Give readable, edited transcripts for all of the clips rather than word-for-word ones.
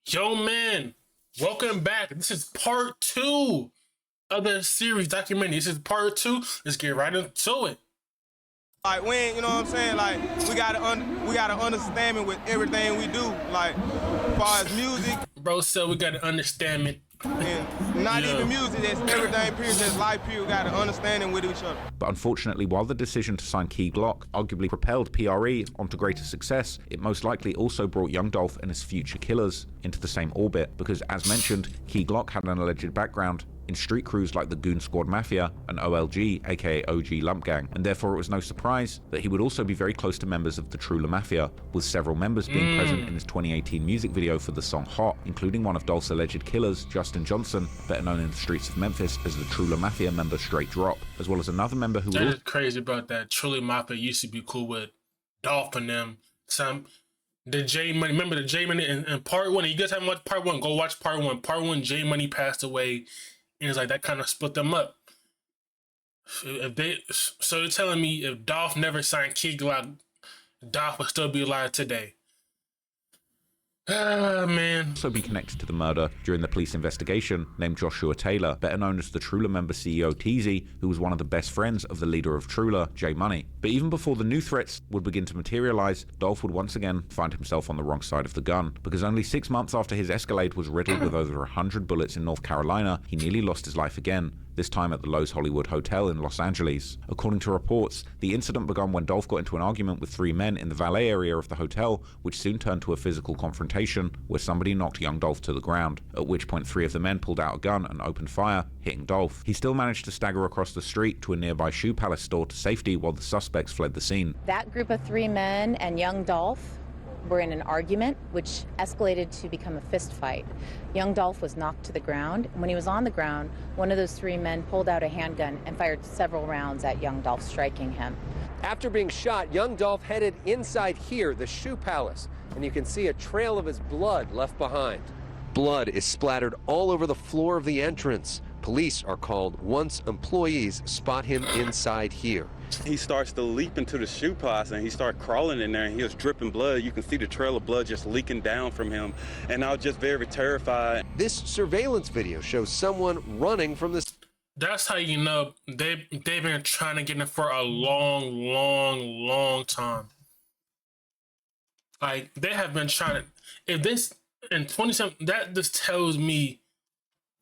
Yo, man, welcome back. This is part two of the series documentary. This is part two. Let's get right into it. Like when, you know what I'm saying? Like we gotta understand it with everything we do. Like as far as music, Bro said we gotta understand it. and not even music, that's everything period, that's life period, we gotta understand it with each other. But unfortunately, while the decision to sign Key Glock arguably propelled PRE onto greater success, it most likely also brought young Dolph and his future killers into the same orbit, because as mentioned, Key Glock had an alleged background in street crews like the Goon Squad Mafia and OLG, aka OG Lump Gang, and therefore it was no surprise that he would also be very close to members of the Trula Mafia, with several members being present in his 2018 music video for the song Hot, including one of Dolph's alleged killers, Justin Johnson, better known in the streets of Memphis as the Trula Mafia member Straight Drop, as well as another member who That is crazy about that. Trula Mafia used to be cool with Dolph and them. The J Money, remember the J Money in part one? You guys haven't watched part one? Go watch part one. Part one, J Money passed away. And it's like that kind of split them up. So you're telling me if Dolph never signed Key Glock, Dolph would still be alive today? Ah, man. also be connected to the murder during the police investigation named Joshua Taylor, better known as the Trula member CEO Teasy, who was one of the best friends of the leader of Trula, J Money. But even before the new threats would begin to materialize, Dolph would once again find himself on the wrong side of the gun, because only 6 months after his Escalade was riddled with over 100 bullets in North Carolina, he nearly lost his life again, this time at the Loews Hollywood Hotel in Los Angeles. According to reports, the incident began when Dolph got into an argument with 3 men in the valet area of the hotel, which soon turned to a physical confrontation where somebody knocked young Dolph to the ground, at which point 3 of the men pulled out a gun and opened fire, hitting Dolph. He still managed to stagger across the street to a nearby Shoe Palace store to safety while the suspects fled the scene. That group of 3 men and young Dolph were in an argument which escalated to become a fist fight. Young Dolph was knocked to the ground. When he was on the ground, one of those 3 men pulled out a handgun and fired several rounds at young Dolph, striking him. After being shot, young Dolph headed inside here, the Shoe Palace, and you can see a trail of his blood left behind. Blood is splattered all over the floor of the entrance. Police are called once employees spot him inside here. He starts to leap into the shoe palace and he started crawling in there and he was dripping blood. You can see the trail of blood just leaking down from him. And I was just very terrified. This surveillance video shows someone running from this. That's how you know they've been trying to get him for a long time. Like, they have been trying to, if this in 27, that just tells me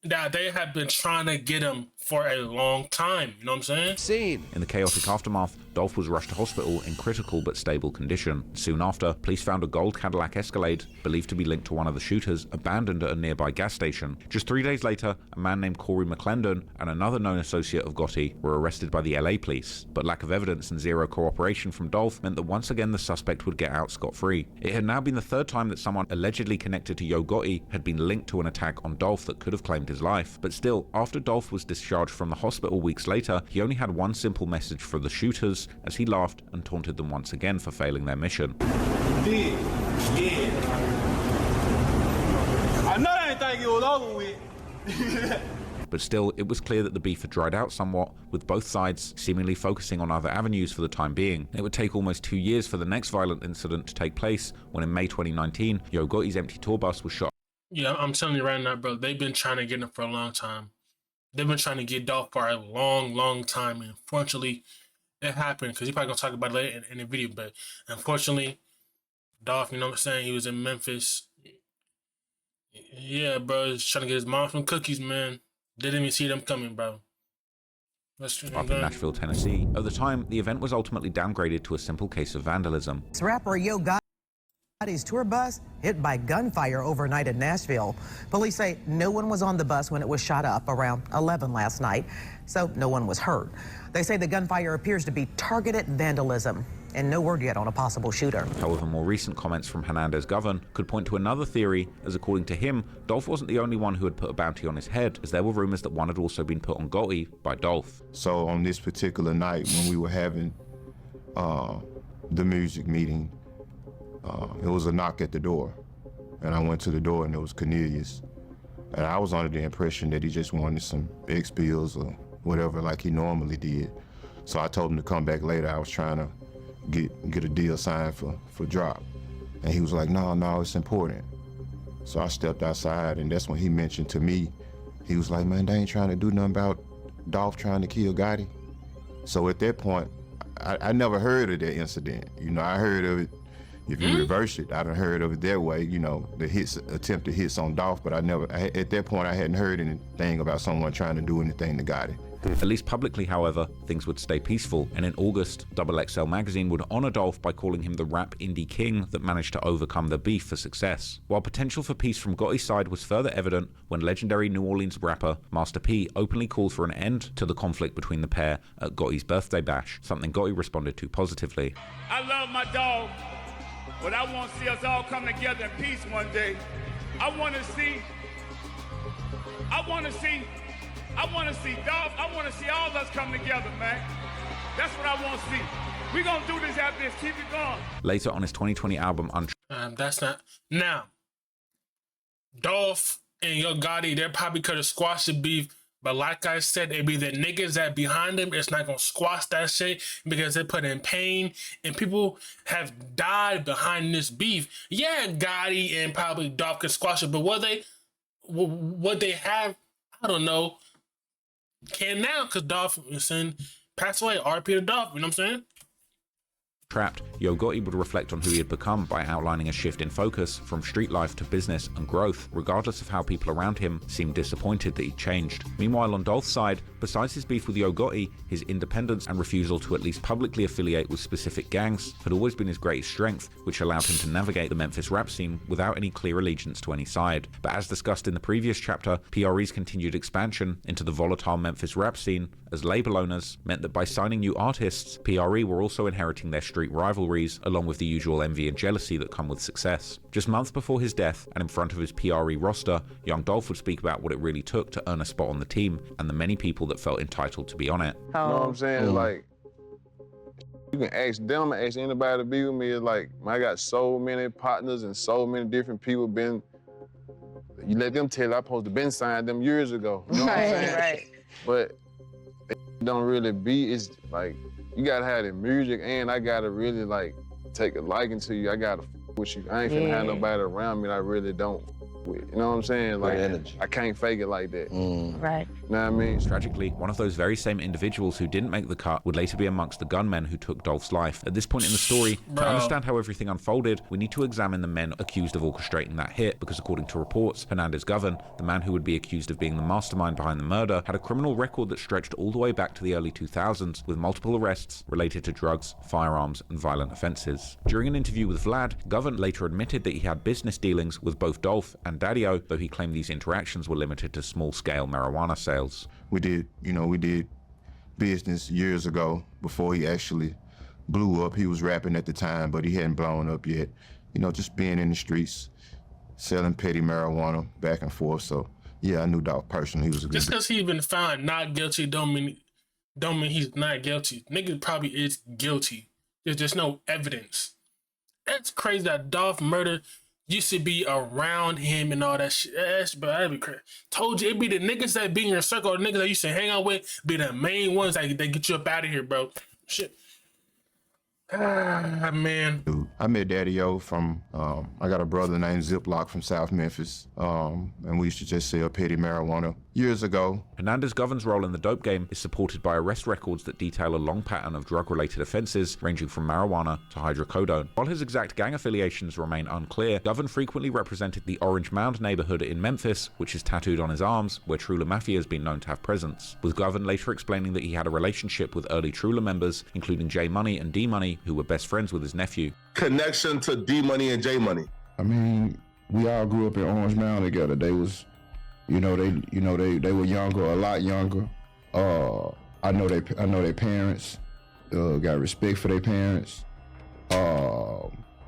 that they have been trying to get him for a long time, you know what I'm saying? In the chaotic aftermath, Dolph was rushed to hospital in critical but stable condition. Soon after, police found a gold Cadillac Escalade, believed to be linked to one of the shooters, abandoned at a nearby gas station. Just 3 days later, a man named Corey McClendon and another known associate of Gotti were arrested by the LA police. But lack of evidence and zero cooperation from Dolph meant that once again the suspect would get out scot-free. It had now been the 3rd time that someone allegedly connected to Yo Gotti had been linked to an attack on Dolph that could have claimed his life. But still, after Dolph was discharged from the hospital weeks later, he only had one simple message for the shooters as he laughed and taunted them once again for failing their mission. Yeah. I know I didn't think it was over with. But still, it was clear that the beef had dried out somewhat, with both sides seemingly focusing on other avenues for the time being. It would take almost 2 years for the next violent incident to take place, when in May 2019, Yo Gotti's empty tour bus was shot. Yeah, I'm telling you right now, bro, they've been trying to get him for a long time. They've been trying to get Dolph for a long time, and unfortunately, it happened, because he's probably going to talk about it later in the video, but unfortunately, Dolph, you know what I'm saying, he was in Memphis. Yeah, bro, he's trying to get his mom some cookies, man. Didn't even see them coming, bro. Up in Nashville, Tennessee. At the time, the event was ultimately downgraded to a simple case of vandalism. Rapper Yo Gotti's tour bus hit by gunfire overnight in Nashville. Police say no one was on the bus when it was shot up around 11 last night, so no one was hurt. They say the gunfire appears to be targeted vandalism, and no word yet on a possible shooter. However, more recent comments from Hernandez Govern could point to another theory, as according to him, Dolph wasn't the only one who had put a bounty on his head, as there were rumors that one had also been put on Gotti by Dolph. So on this particular night when we were having the music meeting, it was a knock at the door, and I went to the door and it was Cornelius. And I was under the impression that he just wanted some big spills or whatever like he normally did. So I told him to come back later. I was trying to get a deal signed for drop. And he was like, no, it's important. So I stepped outside, and that's when he mentioned to me, he was like, man, they ain't trying to do nothing about Dolph trying to kill Gotti. So at that point, I never heard of that incident. You know, I heard of it, if you reverse it, I done heard of it that way, you know, the attempted hits on Dolph, but at that point, I hadn't heard anything about someone trying to do anything to Gotti. At least publicly, however, things would stay peaceful, and in August, XXL magazine would honor Dolph by calling him the rap indie king that managed to overcome the beef for success. While potential for peace from Gotti's side was further evident when legendary New Orleans rapper Master P openly called for an end to the conflict between the pair at Gotti's birthday bash, something Gotti responded to positively. I love my dog, but I want to see us all come together in peace one day. I want to see Dolph. I want to see all of us come together, man. That's what I want to see. We're going to do this after this. Keep it going. Later on his 2020 album, That's not... Now, Dolph and Yo Gotti, they probably could have squashed the beef, but like I said, it be the niggas that behind them, it's not going to squash that shit because they put in pain and people have died behind this beef. Yeah, Gotti and probably Dolph could squash it, but what they have, I don't know. Can now, because Dolph passed away. RP to Dolph, you know what I'm saying? Trapped, Yo Gotti would reflect on who he had become by outlining a shift in focus from street life to business and growth, regardless of how people around him seemed disappointed that he'd changed. Meanwhile, on Dolph's side, besides his beef with Yo Gotti, his independence and refusal to at least publicly affiliate with specific gangs had always been his greatest strength, which allowed him to navigate the Memphis rap scene without any clear allegiance to any side. But as discussed in the previous chapter, PRE's continued expansion into the volatile Memphis rap scene as label owners meant that by signing new artists, PRE were also inheriting their street rivalries, along with the usual envy and jealousy that come with success. Just months before his death, and in front of his PRE roster, young Dolph would speak about what it really took to earn a spot on the team, and the many people that felt entitled to be on it. You know what I'm saying? Like, you can ask them, ask anybody to be with me. It's like, I got so many partners and so many different people you let them tell I supposed to been signed them years ago. You know what I'm saying? Right. But it don't really be, it's like, you gotta have the music, and I gotta really like take a liking to you. I gotta with you. I ain't finna have nobody around me that I really don't with. You know what I'm saying? Like, I can't fake it like that. Right. You know what I mean? Tragically, one of those very same individuals who didn't make the cut would later be amongst the gunmen who took Dolph's life. At this point in the story, to understand how everything unfolded, we need to examine the men accused of orchestrating that hit, because according to reports, Hernandez Govan, the man who would be accused of being the mastermind behind the murder, had a criminal record that stretched all the way back to the early 2000s, with multiple arrests related to drugs, firearms, and violent offenses. During an interview with Vlad, Govan later admitted that he had business dealings with both Dolph and Daddio, though he claimed these interactions were limited to small-scale marijuana sales. We did business years ago before he actually blew up. He was rapping at the time, but he hadn't blown up yet. You know, just being in the streets, selling petty marijuana back and forth. So yeah, I knew Dolph personally. He was a good. Just because he's been found not guilty don't mean he's not guilty. Nigga probably is guilty. There's just no evidence. That's crazy that Dolph murder used to be around him and all that shit. That'd be crazy. Told you, it'd be the niggas that be in your circle, the niggas that you used to hang out with, be the main ones that get you up out of here, bro. Shit. Man. Dude, I met Daddio from, I got a brother named Ziploc from South Memphis, and we used to just sell petty marijuana years ago. Hernandez Govan's role in the dope game is supported by arrest records that detail a long pattern of drug-related offenses ranging from marijuana to hydrocodone. While his exact gang affiliations remain unclear, Govan frequently represented the Orange Mound neighborhood in Memphis, which is tattooed on his arms, where Trula Mafia has been known to have presence, with Govan later explaining that he had a relationship with early Trula members, including J Money and D Money, who were best friends with his nephew. Connection to D Money and J Money. I mean, we all grew up in Orange Mound together. They was, they were younger, a lot younger. I know their parents. Got respect for their parents.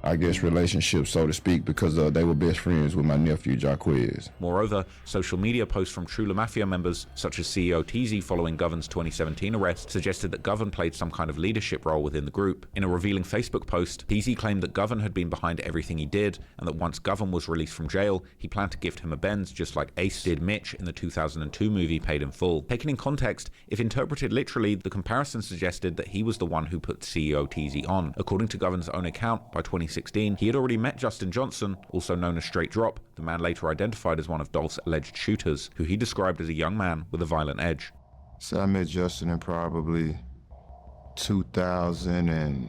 I guess relationships, so to speak, because they were best friends with my nephew, Jaquez. Moreover, social media posts from Trula Mafia members, such as CEO Teezy following Govan's 2017 arrest, suggested that Govan played some kind of leadership role within the group. In a revealing Facebook post, Teezy claimed that Govan had been behind everything he did, and that once Govan was released from jail, he planned to gift him a Benz, just like Ace did Mitch in the 2002 movie Paid in Full. Taken in context, if interpreted literally, the comparison suggested that he was the one who put CEO Teezy on. According to Govan's own account, by 2016, 2016, he had already met Justin Johnson, also known as Straight Drop, the man later identified as one of Dolph's alleged shooters, who he described as a young man with a violent edge. So I met Justin in probably 2000 and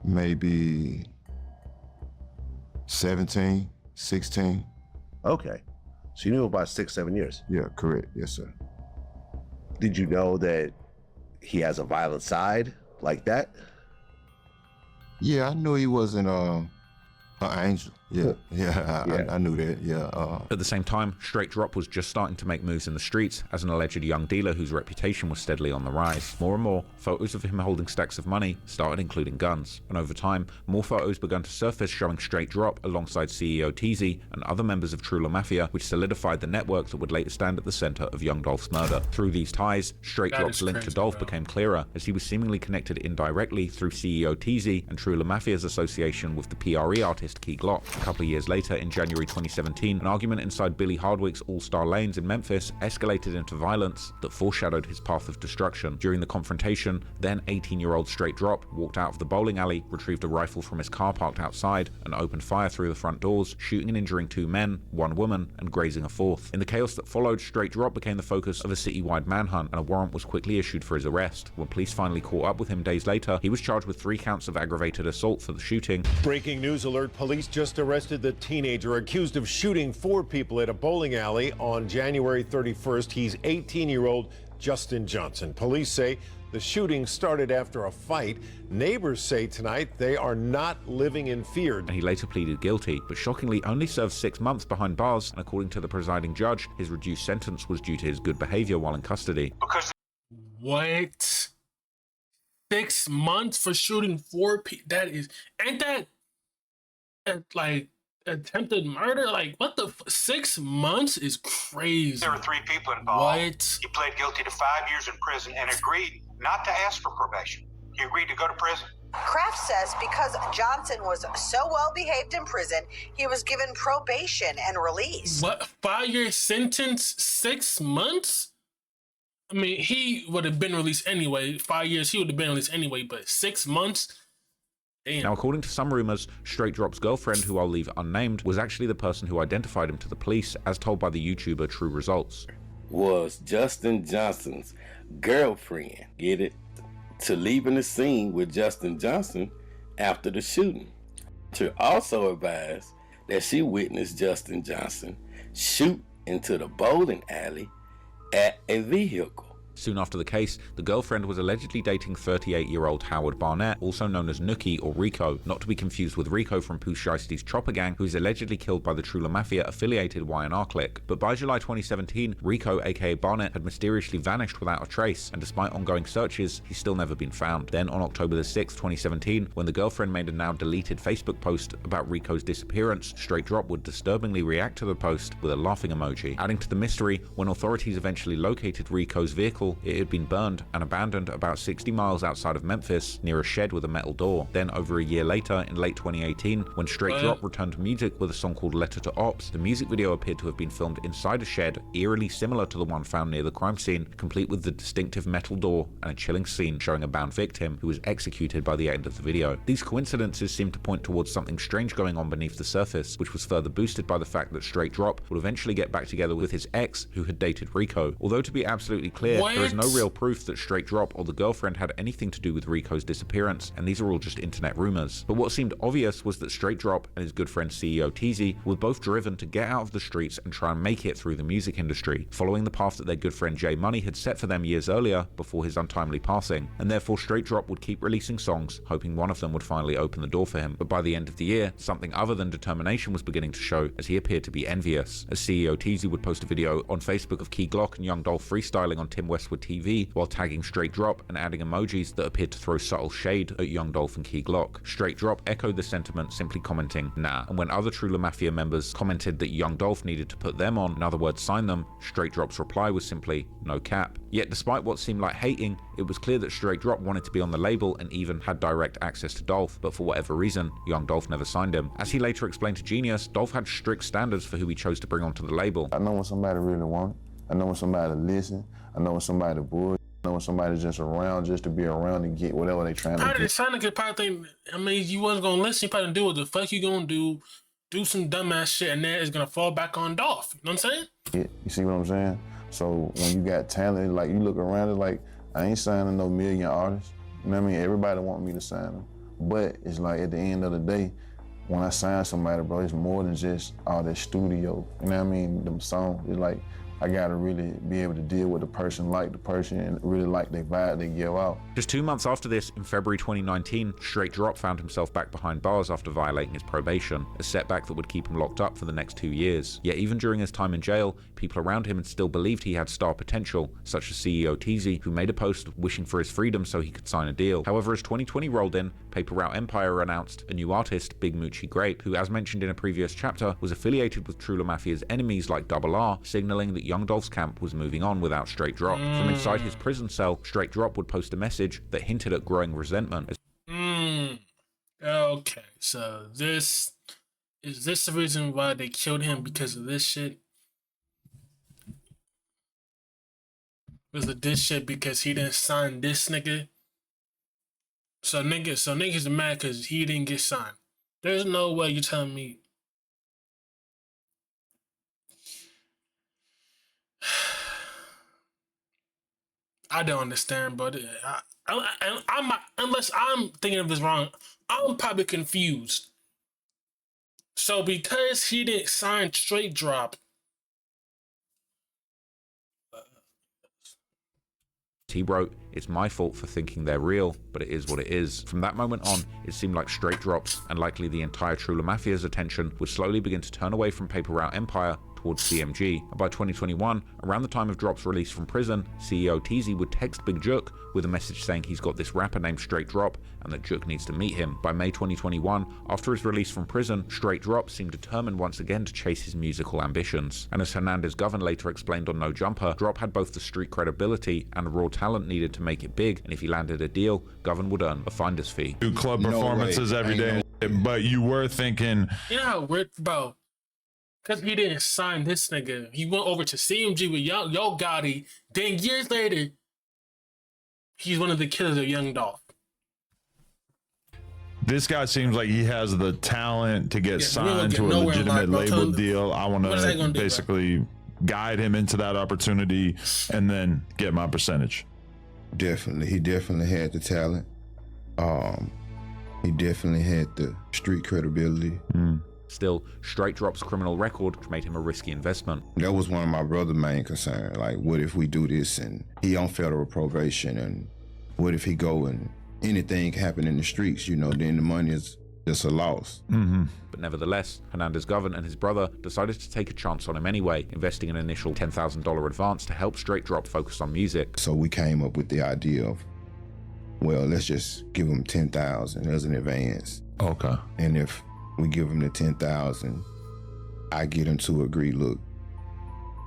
maybe 17, 16. Okay. So you knew about 6-7 years? Yeah, correct. Yes, sir. Did you know that he has a violent side like that? Yeah, I knew he wasn't an angel. I knew that. Yeah. At the same time, Straight Drop was just starting to make moves in the streets as an alleged young dealer whose reputation was steadily on the rise. More and more, photos of him holding stacks of money started including guns, and over time, more photos began to surface showing Straight Drop alongside CEO TZ and other members of Trula Mafia, which solidified the network that would later stand at the center of young Dolph's murder. Through these ties, Straight Drop's link to Dolph became clearer as he was seemingly connected indirectly through CEO TZ and Trula Mafia's association with the PRE artist Key Glock. A couple of years later, in January 2017, an argument inside Billy Hardwick's All-Star Lanes in Memphis escalated into violence that foreshadowed his path of destruction. During the confrontation, then 18-year-old Straight Drop walked out of the bowling alley, retrieved a rifle from his car parked outside, and opened fire through the front doors, shooting and injuring 2 men, 1 woman, and grazing a 4th. In the chaos that followed, Straight Drop became the focus of a citywide manhunt, and a warrant was quickly issued for his arrest. When police finally caught up with him days later, he was charged with 3 counts of aggravated assault for the shooting. Breaking news alert, police just arrested the teenager accused of shooting 4 people at a bowling alley on January 31st. He's 18-year-old Justin Johnson. Police say the shooting started after a fight. Neighbors say tonight they are not living in fear. And he later pleaded guilty, but shockingly only served 6 months behind bars, and according to the presiding judge, his reduced sentence was due to his good behavior while in custody. What? 6 months for shooting 4 people? That is, ain't that like attempted murder? Like, what the 6 months is crazy. There were 3 people involved. What? He pled guilty to 5 years in prison and agreed not to ask for probation. He agreed to go to prison. Kraft says because Johnson was so well behaved in prison, he was given probation and released. What? 5-year sentence, 6 months? I mean, he would have been released anyway. 5 years, he would have been released anyway, but 6 months? Damn. Now, according to some rumors, Straight Drop's girlfriend, who I'll leave unnamed, was actually the person who identified him to the police, as told by the YouTuber True Results. Was Justin Johnson's girlfriend, get it, to leaving the scene with Justin Johnson after the shooting. To also advise that she witnessed Justin Johnson shoot into the bowling alley at a vehicle. Soon after the case, the girlfriend was allegedly dating 38-year-old Howard Barnett, also known as Nookie or Rico, not to be confused with Rico from Pooh Shiesty's Chopper Gang, who is allegedly killed by the Trula Mafia-affiliated Y&R clique. But by July 2017, Rico, aka Barnett, had mysteriously vanished without a trace, and despite ongoing searches, he's still never been found. Then, on October 6, 2017, when the girlfriend made a now-deleted Facebook post about Rico's disappearance, Straight Drop would disturbingly react to the post with a laughing emoji. Adding to the mystery, when authorities eventually located Rico's vehicle, it had been burned and abandoned about 60 miles outside of Memphis, near a shed with a metal door. Then, over a year later, in late 2018, when Straight Drop returned to music with a song called Letter to Ops, the music video appeared to have been filmed inside a shed, eerily similar to the one found near the crime scene, complete with the distinctive metal door and a chilling scene showing a bound victim who was executed by the end of the video. These coincidences seem to point towards something strange going on beneath the surface, which was further boosted by the fact that Straight Drop would eventually get back together with his ex, who had dated Rico. Although, to be absolutely clear, there is no real proof that Straight Drop or the girlfriend had anything to do with Rico's disappearance, and these are all just internet rumors. But what seemed obvious was that Straight Drop and his good friend CEO TZ were both driven to get out of the streets and try and make it through the music industry, following the path that their good friend J Money had set for them years earlier before his untimely passing. And therefore Straight Drop would keep releasing songs, hoping one of them would finally open the door for him. But by the end of the year, something other than determination was beginning to show, as he appeared to be envious. As CEO TZ would post a video on Facebook of Key Glock and Young Dolph freestyling on Tim Westwood TV, while tagging Straight Drop and adding emojis that appeared to throw subtle shade at Young Dolph and Key Glock. Straight Drop echoed the sentiment, simply commenting, nah. And when other Trula Mafia members commented that Young Dolph needed to put them on, in other words sign them, Straight Drop's reply was simply, no cap. Yet despite what seemed like hating, it was clear that Straight Drop wanted to be on the label and even had direct access to Dolph, but for whatever reason, Young Dolph never signed him. As he later explained to Genius, Dolph had strict standards for who he chose to bring onto the label. I know when somebody really want it. I know when somebody listen. I know when somebody bull. when somebody's just around just to be around and get whatever they trying to Probably the get. son could probably think, I mean, you wasn't gonna listen, you probably do what the fuck you gonna do some dumbass shit, and then it's gonna fall back on Dolph. You know what I'm saying? Yeah, you see what I'm saying? So when you got talent, like you look around, it's like, I ain't signing no million artists. You know what I mean? Everybody want me to sign them. But it's like at the end of the day, when I sign somebody, bro, it's more than just all that studio. You know what I mean? Them songs. It's like, I gotta really be able to deal with the person, like the person, and really like their vibe they give out. Just 2 months after this, in February 2019, Straight Drop found himself back behind bars after violating his probation, a setback that would keep him locked up for the next 2 years. Yet even during his time in jail, people around him had still believed he had star potential, such as CEO Teezy, who made a post wishing for his freedom so he could sign a deal. However, as 2020 rolled in, Paper Route Empire announced a new artist, Big Moochie Grape, who, as mentioned in a previous chapter, was affiliated with Trula Mafia's enemies like Double R, signaling that Young Dolph's camp was moving on without Straight Drop. From inside his prison cell, Straight Drop would post a message that hinted at growing resentment. Okay, so is this the reason why they killed him, because of this shit? Was it this shit because he didn't sign this nigga? So niggas are mad because he didn't get signed. There's no way you're telling me. I don't understand, but I'm unless I'm thinking of this wrong, I'm probably confused. So because he didn't sign Straight Drop, He wrote, "It's my fault for thinking they're real, but it is what it is." From that moment on, it seemed like Straight Drop's, and likely the entire Trula Mafia's attention, would slowly begin to turn away from Paper Route Empire towards CMG. And by 2021, around the time of Drop's release from prison, CEO Teezy would text Big Juk with a message saying he's got this rapper named Straight Drop and that Juk needs to meet him. By May 2021, after his release from prison, Straight Drop seemed determined once again to chase his musical ambitions. And as Hernandez Govern later explained on No Jumper, Drop had both the street credibility and the raw talent needed to make it big, and if he landed a deal, Govern would earn a finder's fee. Do club performances every day, but you were thinking, you know how weird, bro? Because he didn't sign this nigga. He went over to CMG with Yo Gotti. Then years later, he's one of the killers of Young Dolph. this guy seems like he has the talent to get signed to a legitimate label deal. I want to basically guide him into that opportunity and then get my percentage. Definitely. He definitely had the talent. He definitely had the street credibility. Still, Straight Drop's criminal record made him a risky investment. That was one of my brother's main concerns. Like, what if we do this and he on federal probation, and what if he go and anything happen in the streets, you know, then the money is just a loss. But nevertheless, Hernandez Govern and his brother decided to take a chance on him anyway, investing an initial $10,000 advance to help Straight Drop focus on music. So we came up with the idea of, well, let's just give him $10,000 as an advance. Okay. And if we give him the $10,000, I get him to agree, look,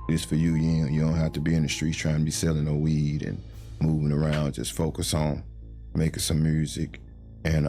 this for you. You don't have to be in the streets trying to be selling no weed and moving around. Just focus on making some music, and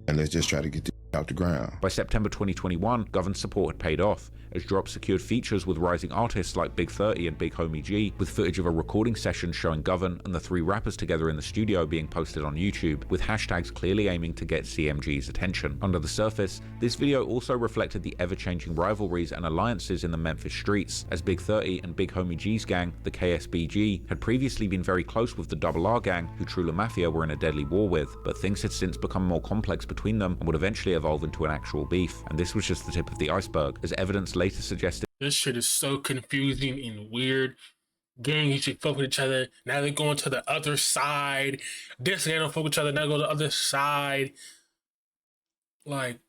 let's just try to get this out the ground. By September 2021, Govern's support had paid off, as Drop secured features with rising artists like Big 30 and Big Homie G, with footage of a recording session showing Govern and the three rappers together in the studio being posted on YouTube, with hashtags clearly aiming to get CMG's attention. Under the surface, this video also reflected the ever-changing rivalries and alliances in the Memphis streets, as Big 30 and Big Homie G's gang, the KSBG, had previously been very close with the Double R gang, who Trula Mafia were in a deadly war with, but things had since become more complex between them and would eventually evolve into an actual beef. And this was just the tip of the iceberg, as evidence later suggested this shit is so confusing and weird. Gang used to fuck with each other. Now they're going to the other side. This gang don't fuck with each other. Now go to the other side. Like,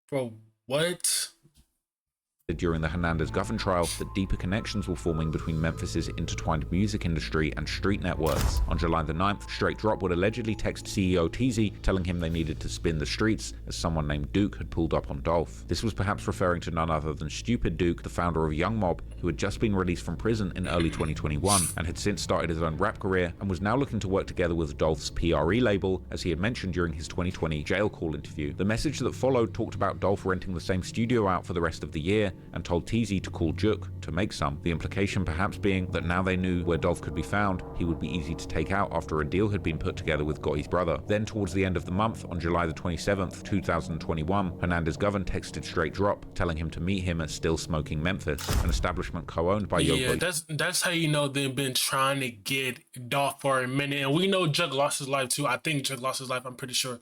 bro, what? During the Hernandez Govern trial that deeper connections were forming between Memphis's intertwined music industry and street networks. On July the 9th, Straight Drop would allegedly text CEO Teezy telling him they needed to spin the streets as someone named Duke had pulled up on Dolph. This was perhaps referring to none other than Stupid Duke, the founder of Young Mob, who had just been released from prison in early 2021 and had since started his own rap career and was now looking to work together with Dolph's PRE label, as he had mentioned during his 2020 jail call interview. The message that followed talked about Dolph renting the same studio out for the rest of the year and told TZ to call Juk to make some. The implication perhaps being that now they knew where Dolph could be found, he would be easy to take out after a deal had been put together with Gotti's brother. Then towards the end of the month, on July the 27th, 2021, Hernandez Govan texted Straight Drop, telling him to meet him at Still Smoking Memphis, an establishment co-owned by Yo Gotti. That's how you know they've been trying to get Dolph for a minute. And we know Juk lost his life too. I think Juk lost his life, I'm pretty sure.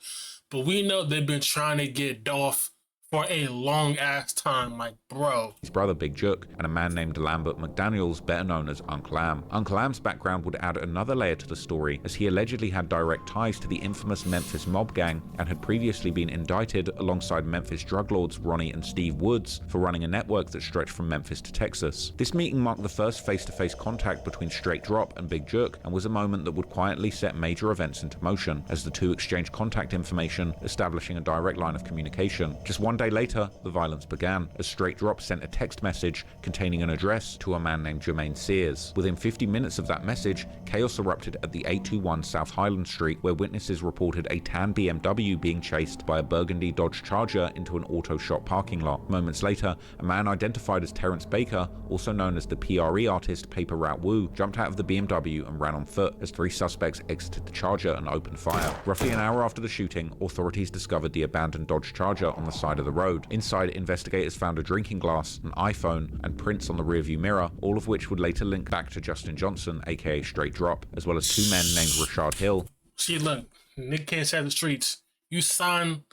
But we know they've been trying to get Dolph for a long ass time, like, bro. His brother Big Juk and a man named Lambert McDaniels, better known as Uncle Am. Uncle Am's background would add another layer to the story, as he allegedly had direct ties to the infamous Memphis mob gang and had previously been indicted alongside Memphis drug lords Ronnie and Steve Woods for running a network that stretched from Memphis to Texas. This meeting marked the first face-to-face contact between Straight Drop and Big Juk, and was a moment that would quietly set major events into motion, as the two exchanged contact information, establishing a direct line of communication. Just one day later, the violence began, as Straight Drop sent a text message containing an address to a man named Jermaine Sears. Within 50 minutes of that message, chaos erupted at the 821 South Highland Street, where witnesses reported a tan BMW being chased by a burgundy Dodge Charger into an auto shop parking lot. Moments later, a man identified as Terrence Baker, also known as the PRE artist Paper Route Wu, jumped out of the BMW and ran on foot, as three suspects exited the Charger and opened fire. Roughly an hour after the shooting, authorities discovered the abandoned Dodge Charger on the side of the road. Inside, investigators found a drinking glass, an iPhone, and prints on the rearview mirror, all of which would later link back to Justin Johnson, aka Straight Drop, as well as two men named Rashad Hill. See, look, Nick can't save the streets. You sign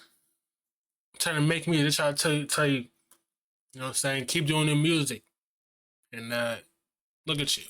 trying to make me, they try to tell you, you know what I'm saying, keep doing the music. And look at you.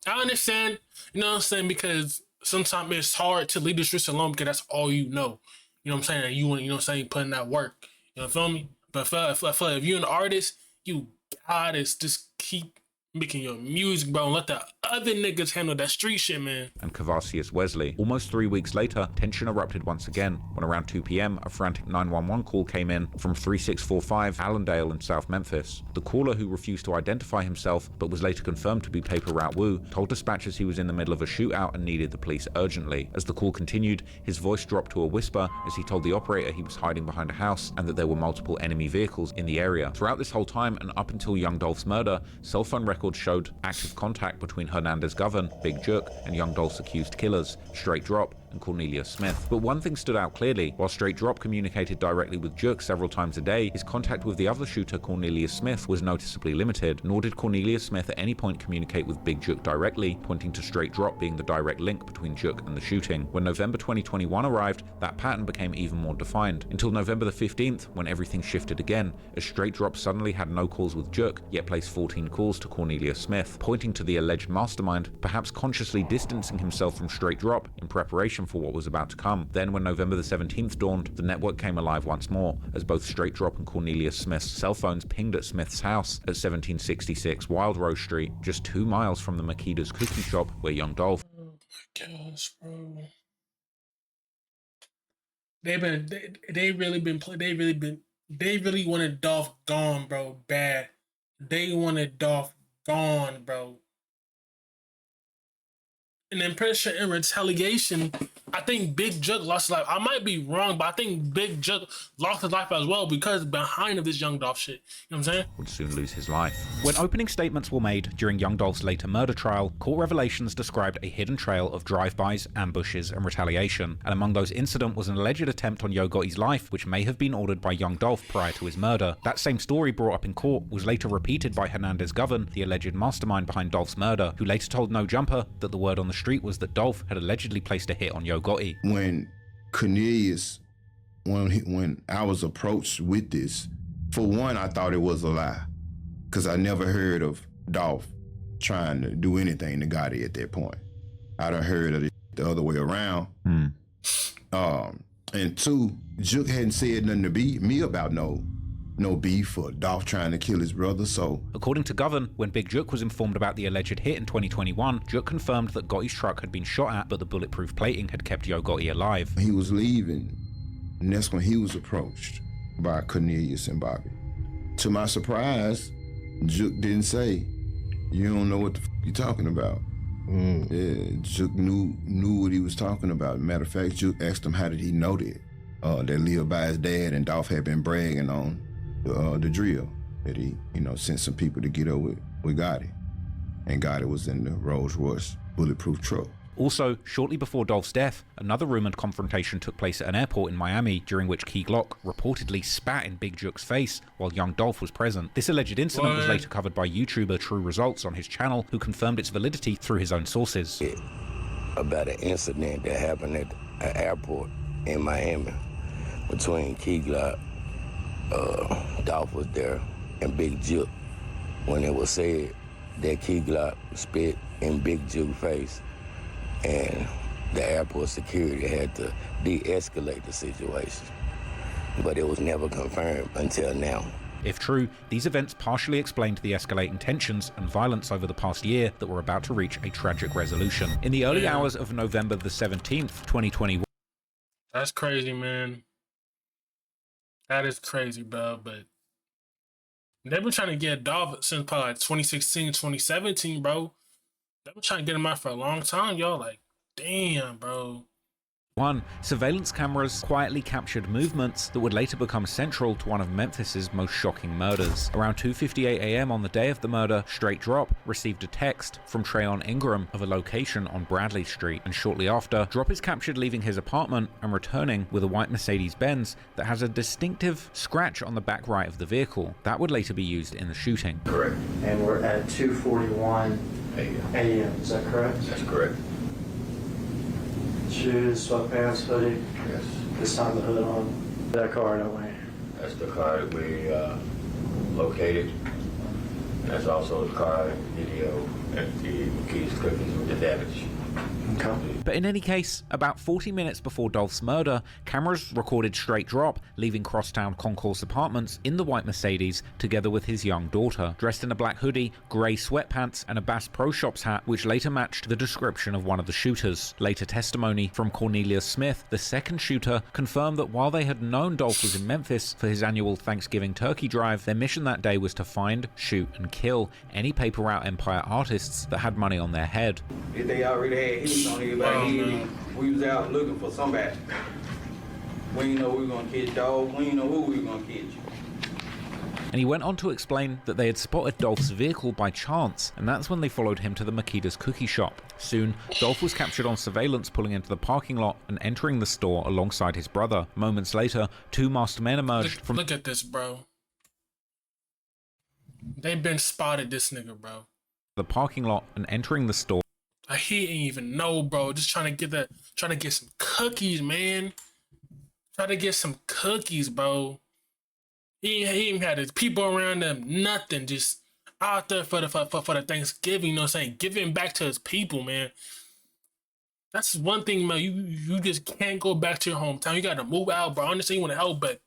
I understand, you know what I'm saying, because sometimes it's hard to leave the streets alone because that's all you know. You know what I'm saying? You want, you know what I'm saying, putting that work. You know, feel me? But I feel like if you're an artist, you gotta just keep making your music, bro, and let the other niggas handle that street shit, man. And Cavasius Wesley. Almost 3 weeks later, tension erupted once again, when around 2 p.m, a frantic 911 call came in from 3645 Allendale in South Memphis. The caller, who refused to identify himself, but was later confirmed to be Paper Route Wu, told dispatchers he was in the middle of a shootout and needed the police urgently. As the call continued, his voice dropped to a whisper as he told the operator he was hiding behind a house and that there were multiple enemy vehicles in the area. Throughout this whole time, and up until Young Dolph's murder, cell phone records showed active contact between Hernandez Govan, Big Juk, and Young Dolph's accused killers, Straight Drop and Cornelius Smith. But one thing stood out clearly. While Straight Drop communicated directly with Juk several times a day, his contact with the other shooter, Cornelius Smith, was noticeably limited, nor did Cornelius Smith at any point communicate with Big Juk directly, pointing to Straight Drop being the direct link between Juk and the shooting. When November 2021 arrived, that pattern became even more defined, until November the 15th, when everything shifted again, as Straight Drop suddenly had no calls with Juk, yet placed 14 calls to Cornelius Smith, pointing to the alleged mastermind, perhaps consciously distancing himself from Straight Drop in preparation for what was about to come. Then, when November the 17th dawned, the network came alive once more, as both Straight Drop and Cornelius Smith's cell phones pinged at Smith's house at 1766 Wild Rose Street, just 2 miles from the Makeda's cookie shop where Young Dolph. Oh my gosh, bro. They really wanted Dolph gone, bro, bad. They wanted Dolph gone, bro. And then pretty sure in retaliation, I think Big Juk lost his life. I might be wrong, but I think Big Juk lost his life as well because behind of this Young Dolph shit. You know what I'm saying? Would soon lose his life. When opening statements were made during Young Dolph's later murder trial, court revelations described a hidden trail of drive-bys, ambushes, and retaliation. And among those incidents was an alleged attempt on Yo Gotti's life, which may have been ordered by Young Dolph prior to his murder. That same story brought up in court was later repeated by Hernandez Govan, the alleged mastermind behind Dolph's murder, who later told No Jumper that the word on the street was that Dolph had allegedly placed a hit on Yo Gotti. When Cornelius, when I was approached with this, for one, I thought it was a lie, because I never heard of Dolph trying to do anything to Gotti at that point. I done heard of it the other way around. And two, Juk hadn't said nothing to me about no beef or Dolph trying to kill his brother, so... According to Govan, when Big Juk was informed about the alleged hit in 2021, Juk confirmed that Gotti's truck had been shot at, but the bulletproof plating had kept Yo Gotti alive. He was leaving, and that's when he was approached by Cornelius and Bobby. To my surprise, Juk didn't say, "You don't know what the you're talking about." Yeah, Juk knew what he was talking about. Matter of fact, Juk asked him how did he know that. That lived by his dad and Dolph had been bragging on the drill that he, sent some people to get up with Gotti. And Gotti was in the Rolls Royce bulletproof truck. Also, shortly before Dolph's death, another rumored confrontation took place at an airport in Miami, during which Key Glock reportedly spat in Big Juke's face while young Dolph was present. This alleged incident was later covered by YouTuber True Results on his channel, who confirmed its validity through his own sources. About an incident that happened at an airport in Miami between Key Glock, Dolph was there, and Big Juke, when it was said that Key Glock spit in Big Juke's face, and the airport security had to de-escalate the situation. But it was never confirmed until now. If true, these events partially explained the escalating tensions and violence over the past year that were about to reach a tragic resolution. In the early hours of November the 17th, 2021... That's crazy, man. That is crazy, bro, but they've been trying to get Dolph since probably like 2016, 2017, bro. They've been trying to get him out for a long time, y'all. Like, damn, bro. Surveillance cameras quietly captured movements that would later become central to one of Memphis's most shocking murders. Around 2:58 a.m. on the day of the murder, Straight Drop received a text from Trayon Ingram of a location on Bradley Street, and shortly after, Drop is captured leaving his apartment and returning with a white Mercedes-Benz that has a distinctive scratch on the back right of the vehicle. That would later be used in the shooting. Correct. And we're at 2:41 a.m. Is that correct? That's correct. Shoes, sweatpants, hoodie. Yes. This time the hood on. That car, don't we? That's the car that we located. That's also the car video at the McKee's Cookies with the damage. But in any case, about 40 minutes before Dolph's murder, cameras recorded Straight Drop leaving Crosstown Concourse Apartments in the white Mercedes together with his young daughter, dressed in a black hoodie, grey sweatpants, and a Bass Pro Shops hat, which later matched the description of one of the shooters. Later testimony from Cornelius Smith, the second shooter, confirmed that while they had known Dolph was in Memphis for his annual Thanksgiving turkey drive, their mission that day was to find, shoot, and kill any Paper Route Empire artists that had money on their head. If they already had heat on everybody, we was out looking for somebody. We didn't know we were gonna catch Dolph. We didn't know who we were gonna catch. And he went on to explain that they had spotted Dolph's vehicle by chance, and that's when they followed him to the Makeda's cookie shop. Soon, Dolph was captured on surveillance pulling into the parking lot and entering the store alongside his brother. Moments later, two masked men emerged from— Look at this, bro. They've been spotted, this nigga, bro. The parking lot and entering the store. He ain't even know, bro. Just trying to get some cookies, man. Trying to get some cookies, bro. He even had his people around him, nothing. Just out there for the Thanksgiving, you know what I'm saying? Giving back to his people, man. That's one thing, man. You just can't go back to your hometown. You gotta move out, bro. I understand you want to help, but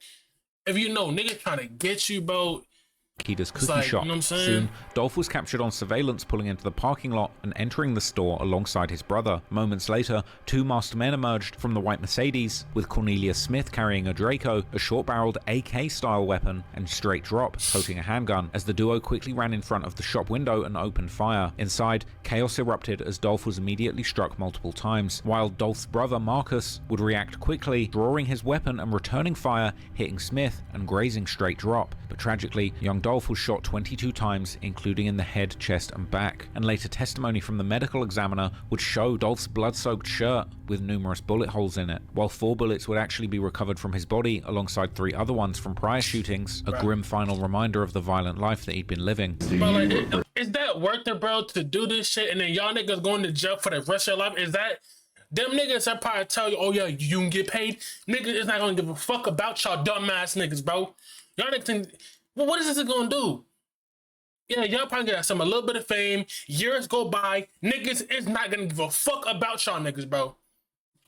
if you know niggas trying to get you, bro. Makeda's cookie shop. You know what I'm saying? Soon, Dolph was captured on surveillance pulling into the parking lot and entering the store alongside his brother. Moments later, two masked men emerged from the white Mercedes, with Cornelius Smith carrying a Draco, a short-barreled AK-style weapon, and Straight Drop toting a handgun, as the duo quickly ran in front of the shop window and opened fire. Inside, chaos erupted as Dolph was immediately struck multiple times, while Dolph's brother Marcus would react quickly, drawing his weapon and returning fire, hitting Smith and grazing Straight Drop. But tragically, young Dolph was shot 22 times, including in the head, chest, and back. And later testimony from the medical examiner would show Dolph's blood-soaked shirt with numerous bullet holes in it, while 4 bullets would actually be recovered from his body alongside 3 other ones from prior shootings, a grim final reminder of the violent life that he'd been living. Bro, like, is that worth it, bro, to do this shit and then y'all niggas going to jail for the rest of your life? Is that... Them niggas that probably tell you, oh yeah, you can get paid. Niggas is not gonna give a fuck about y'all dumbass niggas, bro. Y'all niggas think... Well, what is this gonna do? Yeah, y'all probably get some a little bit of fame. Years go by, niggas is not gonna give a fuck about y'all niggas, bro.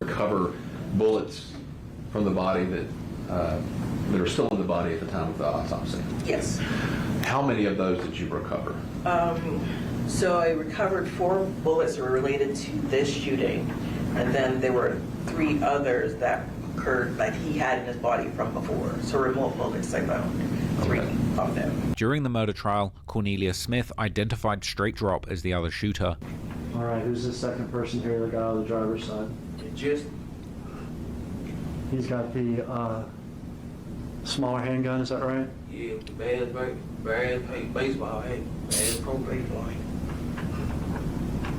Recover bullets from the body that are still in the body at the time of the autopsy. Yes. How many of those did you recover? So I recovered 4 bullets that were related to this shooting, and then there were 3 others that occurred that he had in his body from before. So remote bullets I found 3 of them. During the murder trial, Cornelius Smith identified Straight Drop as the other shooter. All right, who's the second person here, the guy on the driver's side? Just... He's got the smaller handgun, is that right? Yeah, bad baseball, bad pro baseball.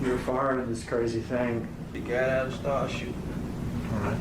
You were fired in this crazy thing. The guy out of start shooting. All right.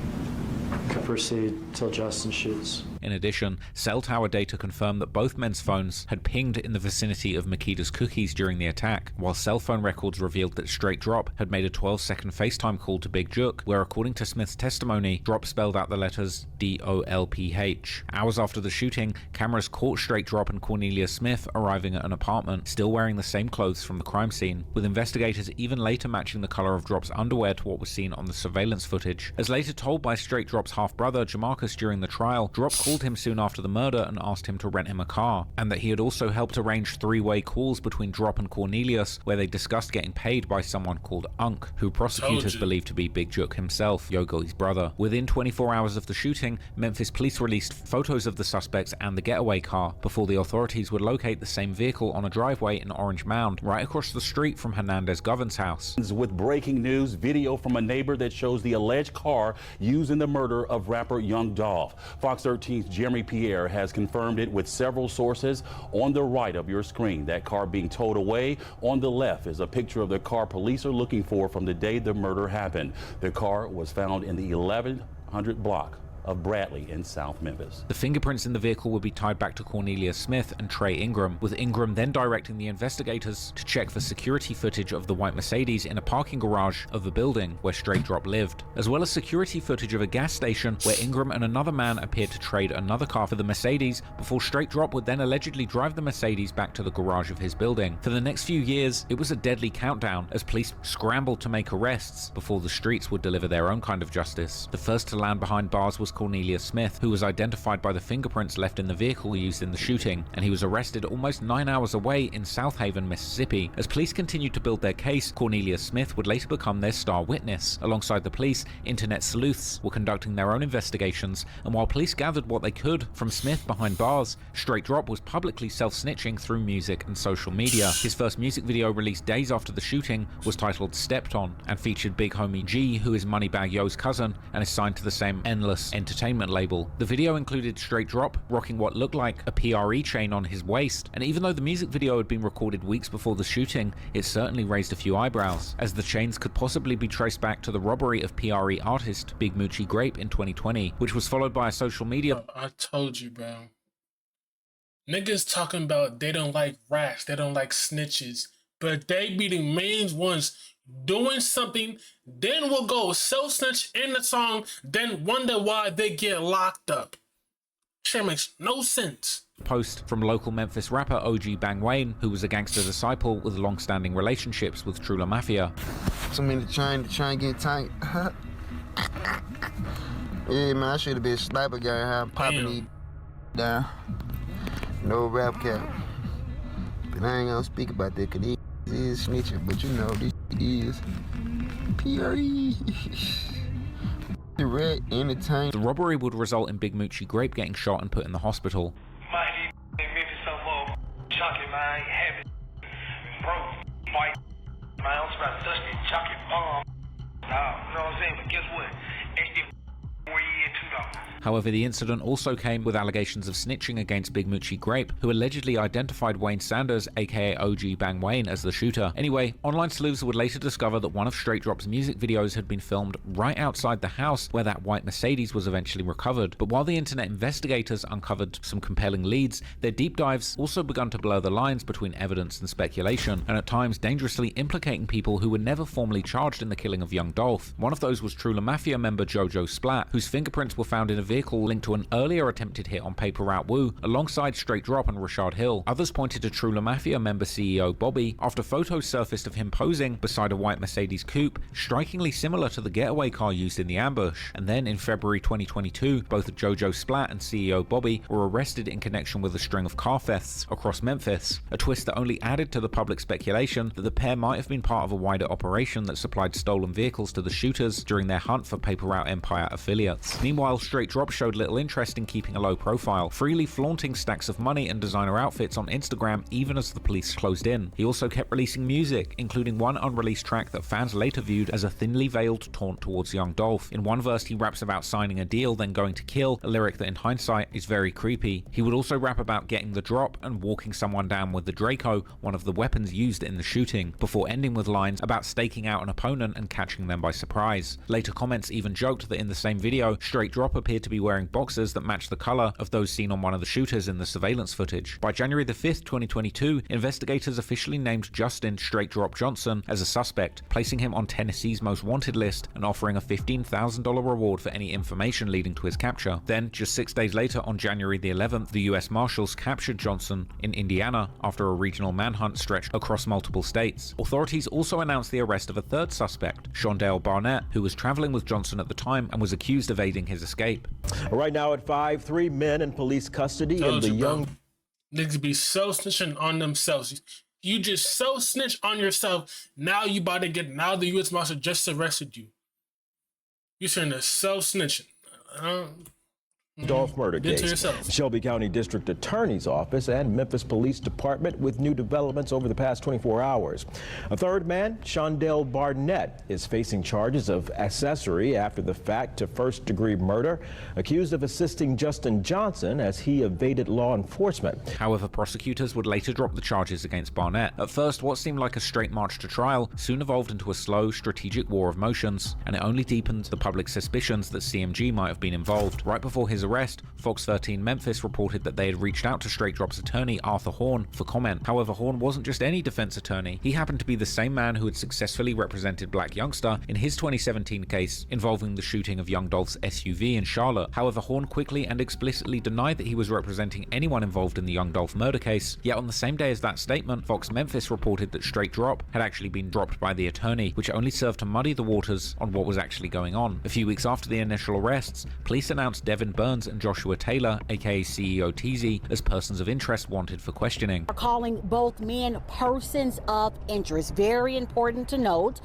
Can proceed till Justin shoots. In addition, cell tower data confirmed that both men's phones had pinged in the vicinity of Makeda's cookies during the attack, while cell phone records revealed that Straight Drop had made a 12-second FaceTime call to Big Jook, where according to Smith's testimony, Drop spelled out the letters DOLPH. Hours after the shooting, cameras caught Straight Drop and Cornelia Smith arriving at an apartment, still wearing the same clothes from the crime scene, with investigators even later matching the color of Drop's underwear to what was seen on the surveillance footage. As later told by Straight Drop's half-brother, Jamarcus, during the trial, Drop called him soon after the murder and asked him to rent him a car, and that he had also helped arrange three-way calls between Drop and Cornelius where they discussed getting paid by someone called Unk, who prosecutors believed to be Big Jook himself, Yogo's brother. Within 24 hours of the shooting, Memphis police released photos of the suspects and the getaway car before the authorities would locate the same vehicle on a driveway in Orange Mound, right across the street from Hernandez Govern's house. With breaking news, video from a neighbor that shows the alleged car used in the murder of rapper Young Dolph. Fox 13's Jeremy Pierre has confirmed it with several sources. On the right of your screen, that car being towed away. On the left is a picture of the car police are looking for from the day the murder happened. The car was found in the 1100 block of Bradley in South Memphis. The fingerprints in the vehicle would be tied back to Cornelia Smith and Trey Ingram, with Ingram then directing the investigators to check for security footage of the white Mercedes in a parking garage of the building where Straight Drop lived, as well as security footage of a gas station where Ingram and another man appeared to trade another car for the Mercedes before Straight Drop would then allegedly drive the Mercedes back to the garage of his building. For the next few years, it was a deadly countdown as police scrambled to make arrests before the streets would deliver their own kind of justice. The first to land behind bars was Cornelia Smith, who was identified by the fingerprints left in the vehicle used in the shooting, and he was arrested almost 9 hours away in South Haven, Mississippi. As police continued to build their case, Cornelia Smith would later become their star witness. Alongside the police, internet sleuths were conducting their own investigations, and while police gathered what they could from Smith behind bars, Straight Drop was publicly self-snitching through music and social media. His first music video, released days after the shooting, was titled Stepped On and featured Big Homie G, who is Moneybagg Yo's cousin and is signed to the same Endless Entertainment label. The video included Straight Drop rocking what looked like a PRE chain on his waist, and even though the music video had been recorded weeks before the shooting, it certainly raised a few eyebrows, as the chains could possibly be traced back to the robbery of PRE artist Big Moochie Grape in 2020, which was followed by a social media... I told you, bro. Niggas talking about they don't like rats, they don't like snitches, but they be the main ones doing something, then will go self-snitch in the song, then wonder why they get locked up. Shit makes no sense. Post from local Memphis rapper OG Bang Wayne, who was a gangster disciple with long-standing relationships with Trula Mafia. So many trying to get tight. Yeah, man, I should have been sniper guy, how popping these down. No rap cap. But I ain't gonna speak about that, cause these is snitching, but you know, this is PRE. The red entertainment. The robbery would result in Big Moochie Grape getting shot and put in the hospital. Man, Memphis so chocolate, man, heavy, broke, white, man, I was about to touch the chocolate bomb. You know what I'm saying? But guess what? Where you in $2. However, the incident also came with allegations of snitching against Big Moochie Grape, who allegedly identified Wayne Sanders, aka OG Bang Wayne, as the shooter. Anyway, online sleuths would later discover that one of Straight Drop's music videos had been filmed right outside the house where that white Mercedes was eventually recovered. But while the internet investigators uncovered some compelling leads, their deep dives also begun to blur the lines between evidence and speculation, and at times dangerously implicating people who were never formally charged in the killing of young Dolph. One of those was Trula Mafia member Jojo Splat, whose fingerprints were found in a vehicle linked to an earlier attempted hit on Paper Route Woo, alongside Straight Drop and Rashad Hill. Others pointed to Trula Mafia member CEO Bobby after photos surfaced of him posing beside a white Mercedes coupe, strikingly similar to the getaway car used in the ambush. And then in February 2022, both Jojo Splat and CEO Bobby were arrested in connection with a string of car thefts across Memphis, a twist that only added to the public speculation that the pair might have been part of a wider operation that supplied stolen vehicles to the shooters during their hunt for Paper Route Empire affiliates. Meanwhile, Straight Drop Drop showed little interest in keeping a low profile, freely flaunting stacks of money and designer outfits on Instagram even as the police closed in. He also kept releasing music, including one unreleased track that fans later viewed as a thinly veiled taunt towards young Dolph. In one verse he raps about signing a deal then going to kill, a lyric that in hindsight is very creepy. He would also rap about getting the drop and walking someone down with the Draco, one of the weapons used in the shooting, before ending with lines about staking out an opponent and catching them by surprise. Later comments even joked that in the same video, Straight Drop appeared to be wearing boxers that matched the color of those seen on one of the shooters in the surveillance footage. By January the 5th, 2022, investigators officially named Justin Straight Drop Johnson as a suspect, placing him on Tennessee's most wanted list and offering a $15,000 reward for any information leading to his capture. Then, just 6 days later, on January the 11th, the US Marshals captured Johnson in Indiana after a regional manhunt stretched across multiple states. Authorities also announced the arrest of a third suspect, Shondell Barnett, who was traveling with Johnson at the time and was accused of aiding his escape. Right now at 5, 3 men in police custody and the young... Niggas be so snitching on themselves. You just so snitch on yourself. Now you about to get, now the U.S. Marshal just arrested you. You're saying they're so snitching. Dolph murder case. Shelby County District Attorney's Office and Memphis Police Department with new developments over the past 24 hours. A third man, Shondell Barnett, is facing charges of accessory after the fact to first-degree murder, accused of assisting Justin Johnson as he evaded law enforcement. However, prosecutors would later drop the charges against Barnett. At first, what seemed like a straight march to trial soon evolved into a slow, strategic war of motions, and it only deepened the public's suspicions that CMG might have been involved. Right before his arrest, Fox 13 Memphis reported that they had reached out to Straight Drop's attorney Arthur Horn for comment. However, Horn wasn't just any defense attorney. He happened to be the same man who had successfully represented Black Youngster in his 2017 case involving the shooting of young Dolph's SUV in Charlotte. However, Horn quickly and explicitly denied that he was representing anyone involved in the young Dolph murder case. Yet on the same day as that statement, Fox Memphis reported that Straight Drop had actually been dropped by the attorney, which only served to muddy the waters on what was actually going on. A few weeks after the initial arrests, police announced Devin Burns and Joshua Taylor, aka CEO TZ, as persons of interest wanted for questioning. We're calling both men persons of interest. Very important to note.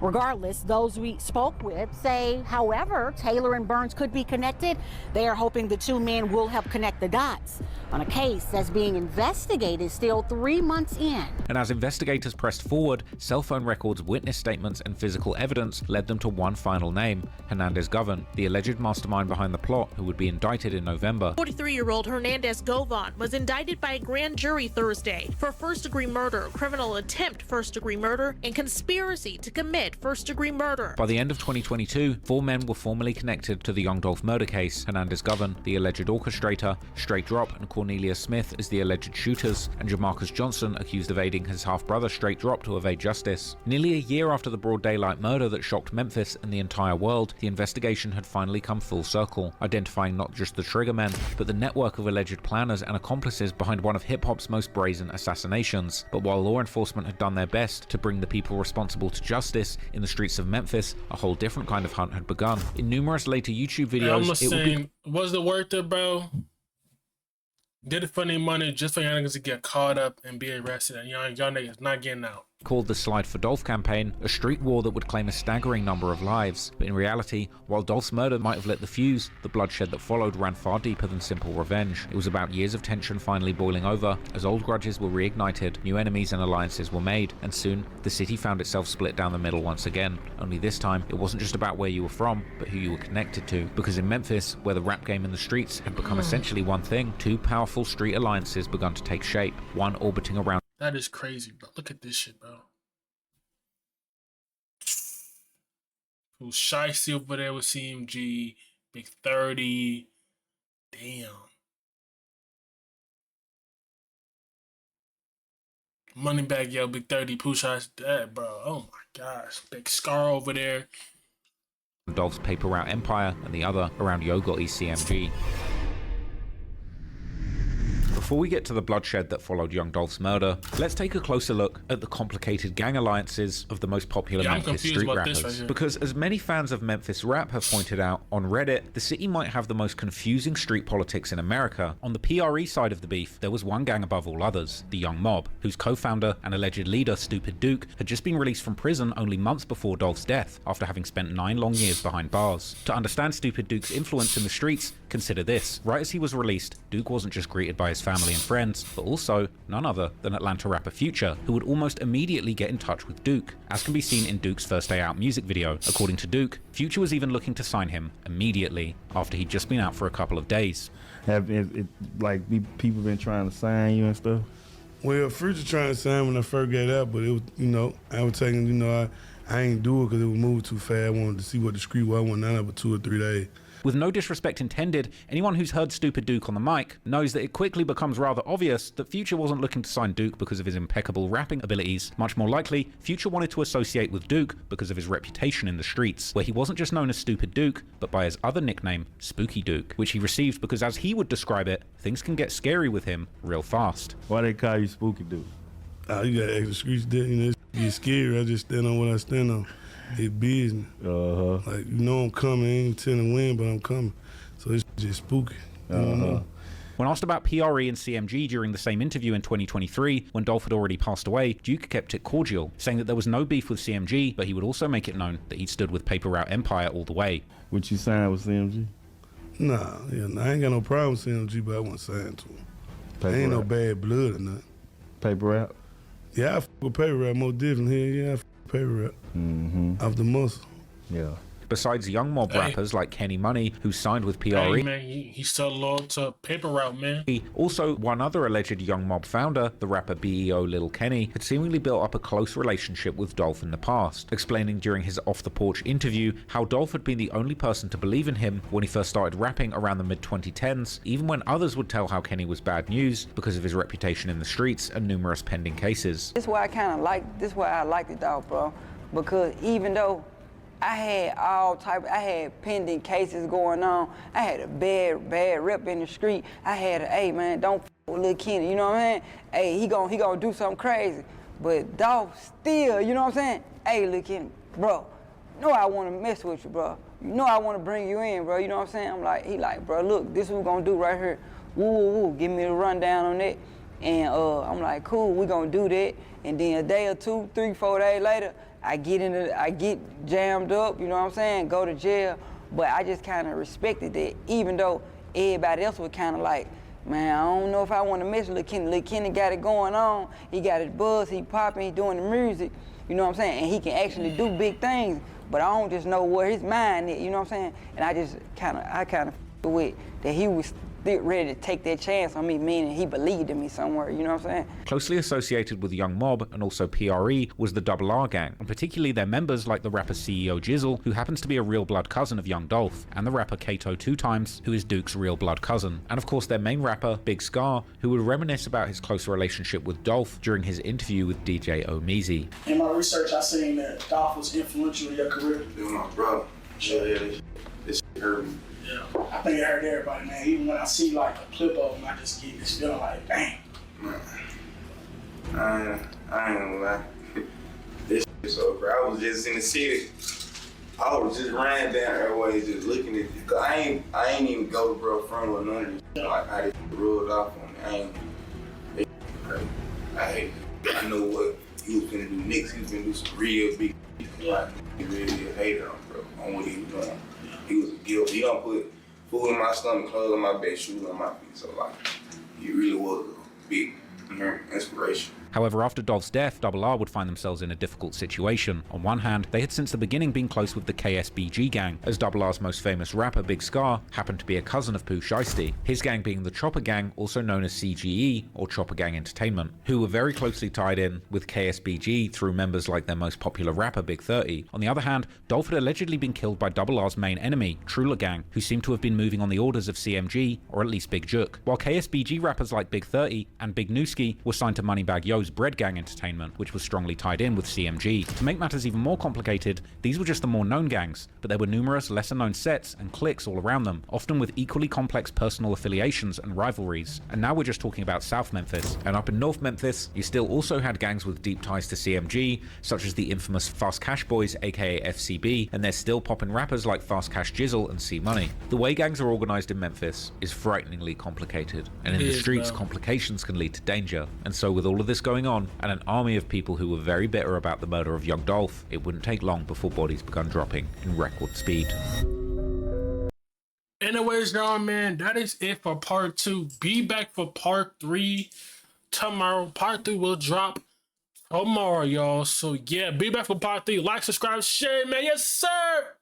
Regardless, those we spoke with say, however, Taylor and Burns could be connected. They are hoping the two men will help connect the dots on a case that's being investigated still 3 months in. And as investigators pressed forward, cell phone records, witness statements, and physical evidence led them to one final name, Hernandez Govan, the alleged mastermind behind the plot who would be indicted in November. 43-year-old Hernandez Govan was indicted by a grand jury Thursday for first-degree murder, criminal attempt first-degree murder, and conspiracy to commit first-degree murder. By the end of 2022, 4 men were formally connected to the young Dolph murder case: Hernandez Govan, the alleged orchestrator, Straight Drop and Cornelia Smith as the alleged shooters, and Jamarcus Johnson, accused of aiding his half-brother Straight Drop to evade justice. Nearly a year after the broad daylight murder that shocked Memphis and the entire world, the investigation had finally come full circle, identifying not just the triggermen, but the network of alleged planners and accomplices behind one of hip-hop's most brazen assassinations. But while law enforcement had done their best to bring the people responsible to justice, in the streets of Memphis, a whole different kind of hunt had begun. In numerous later YouTube videos, was it worth it, bro? Did it for any money just for y'all niggas to get caught up and be arrested, and y'all niggas not getting out? Called the Slide for Dolph campaign, a street war that would claim a staggering number of lives. But in reality, while Dolph's murder might have lit the fuse, the bloodshed that followed ran far deeper than simple revenge. It was about years of tension finally boiling over, as old grudges were reignited, new enemies and alliances were made, and soon, the city found itself split down the middle once again. Only this time, it wasn't just about where you were from, but who you were connected to. Because in Memphis, where the rap game and the streets had become essentially one thing, 2 powerful street alliances begun to take shape, one orbiting around. That is crazy, bro. Look at this shit, bro. Who's Shicey over there with CMG, Big 30. Damn. Moneybag Yo, Big 30, Pooh Shiesty, that, bro. Oh my gosh. Big Scar over there. Dolph's paper route empire, and the other around Yo Gotti's CMG. Before we get to the bloodshed that followed Young Dolph's murder, let's take a closer look at the complicated gang alliances of the most popular Memphis street rappers. Because as many fans of Memphis rap have pointed out on Reddit, the city might have the most confusing street politics in America. On the PRE side of the beef, there was one gang above all others, the Young Mob, whose co-founder and alleged leader, Stupid Duke, had just been released from prison only months before Dolph's death, after having spent 9 long years behind bars. To understand Stupid Duke's influence in the streets, consider this. Right as he was released, Duke wasn't just greeted by his family and friends, but also none other than Atlanta rapper Future, who would almost immediately get in touch with Duke, as can be seen in Duke's First Day Out music video. According to Duke, Future was even looking to sign him immediately, after he'd just been out for a couple of days. Have people been trying to sign you and stuff? Well, Future trying to sign when I first got out, but it was, I was taking, I ain't do it because it was moving too fast. I wanted to see what the street was. I went down there for 2 or 3 days. With no disrespect intended, anyone who's heard Stupid Duke on the mic knows that it quickly becomes rather obvious that Future wasn't looking to sign Duke because of his impeccable rapping abilities. Much more likely, Future wanted to associate with Duke because of his reputation in the streets, where he wasn't just known as Stupid Duke, but by his other nickname, Spooky Duke, which he received because, as he would describe it, things can get scary with him real fast. Why they call you Spooky Duke? You got extra streets there, it's get scary. I just stand on what I stand on. It's business. Like, I'm coming, I ain't telling when, but I'm coming. So it's just spooky. When asked about PRE and CMG during the same interview in 2023, when Dolph had already passed away, Duke kept it cordial, saying that there was no beef with CMG, but he would also make it known that he'd stood with Paper Route Empire all the way. Would you sign with CMG? Nah, I ain't got no problem with CMG, but I won't sign to him. I ain't no bad blood or nothing. Paper Route? Yeah, I fuck with Paper Route more different here. Yeah, I fuck with Paper Route. Off the muscle. Yeah. Besides Young Mob rappers like Kenny Money, who signed with PRE, hey, man, he's still loyal to Paper Route, man. Also, one other alleged Young Mob founder, the rapper BEO Lil Kenny, had seemingly built up a close relationship with Dolph in the past, explaining during his off-the-porch interview how Dolph had been the only person to believe in him when he first started rapping around the mid-2010s, even when others would tell how Kenny was bad news because of his reputation in the streets and numerous pending cases. This is why I like the Dolph, bro, because even though I had pending cases going on. I had a bad rep in the street. I had hey man, don't f with Lil Kenny, you know what I mean? Hey, he gonna do something crazy. But Dolph still, you know what I'm saying? Hey, Lil Kenny, bro, you know I wanna mess with you, bro. You know I wanna bring you in, bro, you know what I'm saying? He like, bro, look, this is what we're gonna do right here. Woo, give me the rundown on that. And I'm like, cool, we gonna do that. And then a day or 2, 3, 4 days later, I get jammed up, you know what I'm saying, go to jail. But I just kind of respected that, even though everybody else was kind of like, man, I don't know if I want to mess with Lil Kenny. Lil Kenny got it going on. He got his buzz, he popping, he doing the music, you know what I'm saying? And he can actually do big things, but I don't just know where his mind is, you know what I'm saying? And I just kind of with that he was ready to take that chance on me, meaning he believed in me somewhere, you know what I'm saying? Closely associated with Young Mob and also PRE was the Double R gang, and particularly their members like the rapper CEO Jizzle, who happens to be a real blood cousin of Young Dolph, and the rapper Kato 2 Times, who is Duke's real blood cousin, and of course their main rapper, Big Scar, who would reminisce about his close relationship with Dolph during his interview with DJ Omeezy. In my research, I seen that Dolph was influential in your career. Dude, my brother. This hurt me. Yeah. I think it hurt everybody, man. Even when I see like a clip of him, I just get this feeling like, dang. Man, I ain't gonna lie. This is so crazy. I was just in the city. I was just ran down airways just looking at it. Cause I ain't even go to bro front or none of this. Like how they rolled off on me. It's crazy. I hate it. I know what he was gonna do next. He was gonna do some real big like he really hated him, bro, on what he was doing. He was guilty. He don't put food in my stomach, clothes on my bed, shoes on my feet. So like, he really was a big inspiration. However, after Dolph's death, Double R would find themselves in a difficult situation. On one hand, they had since the beginning been close with the KSBG gang, as Double R's most famous rapper, Big Scar, happened to be a cousin of Pooh Shiesty, his gang being the Chopper Gang, also known as CGE, or Chopper Gang Entertainment, who were very closely tied in with KSBG through members like their most popular rapper, Big 30. On the other hand, Dolph had allegedly been killed by Double R's main enemy, Trula Gang, who seemed to have been moving on the orders of CMG, or at least Big Jook, while KSBG rappers like Big 30 and Big Newski Broski was signed to Moneybagg Yo's Bread Gang Entertainment, which was strongly tied in with CMG. To make matters even more complicated, these were just the more known gangs, but there were numerous lesser-known sets and cliques all around them, often with equally complex personal affiliations and rivalries. And now we're just talking about South Memphis. And up in North Memphis, you still also had gangs with deep ties to CMG, such as the infamous Fast Cash Boys, aka FCB, and they're still popping rappers like Fast Cash Jizzle and C-Money. The way gangs are organized in Memphis is frighteningly complicated, and in the streets, complications can lead to danger. And so with all of this going on, and an army of people who were very bitter about the murder of young Dolph, it wouldn't take long before bodies began dropping in record speed. Anyways, y'all, man, that is it for part 2. Be back for part 3 tomorrow. Part 3 will drop tomorrow, y'all. So yeah, be back for part 3. Like, subscribe, share, man. Yes, sir.